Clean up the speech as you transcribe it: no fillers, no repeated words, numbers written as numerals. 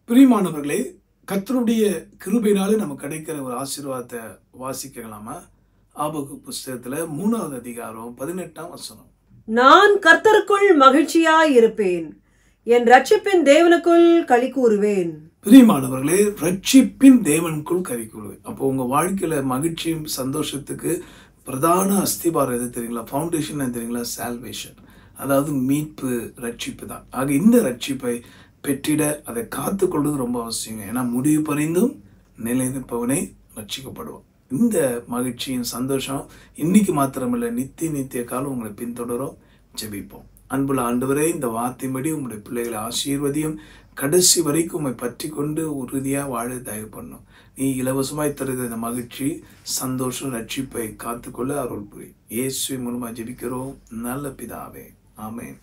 பிரியமானவர்களே, கர்த்தருடைய கிருபையினாலே நமக்கு கிடைக்கிற ஒரு ஆசீர்வாதத்தை வாசிக்கலாமா? ஆபகு புஸ்தகத்துல 3வது அதிகாரம் 18ஆம் வசனம். நான் கர்த்தருக்குள் மகிழ்ச்சியாய் இருப்பேன், என் ரட்சிப்பின் தேவனுக்குள் களி கூறுவேன். பிரியமானவர்களே, ரட்சிப்பின் தேவனுக்குள் களி கூறுவேன். அப்போ உங்க வாழ்க்கையில மகிழ்ச்சியும் சந்தோஷத்துக்கு பிரதான அஸ்திபாரம் எது தெரியுங்களா? ஃபவுண்டேஷன் தெரியுங்களா? சால்வேஷன், அதாவது மீட்பு, ரட்சிப்பு தான். ஆக இந்த ரட்சிப்பை பெற்றிட அதை காத்துக்கொள்வது ரொம்ப அவசியம். ஏன்னா முடிவு பரிந்தும் நிலைநிற்பவனே ரட்சிக்கப்படுவான். இந்த மகிழ்ச்சியின் சந்தோஷம் இன்னைக்கு மாத்திரமில்லை, நித்திய காலம் உங்களை பின்தொடரும். ஜெபிப்போம். அன்புள்ள ஆண்டவரே, இந்த வார்த்தைப்படி உங்களுடைய பிள்ளைகளை ஆசீர்வதியும். கடைசி வரைக்கும் உண்மை பற்றி கொண்டு உறுதியாக வாழ தயவு பண்ணும். நீ இலவசமாய் தருகிற இந்த மகிழ்ச்சி, சந்தோஷம், ரட்சிப்பை காத்துக்கொள்ள அருள் புரி. இயேசுவின் மூலமாக ஜெபிக்கிறோம் நல்ல பிதாவே. ஆமென்.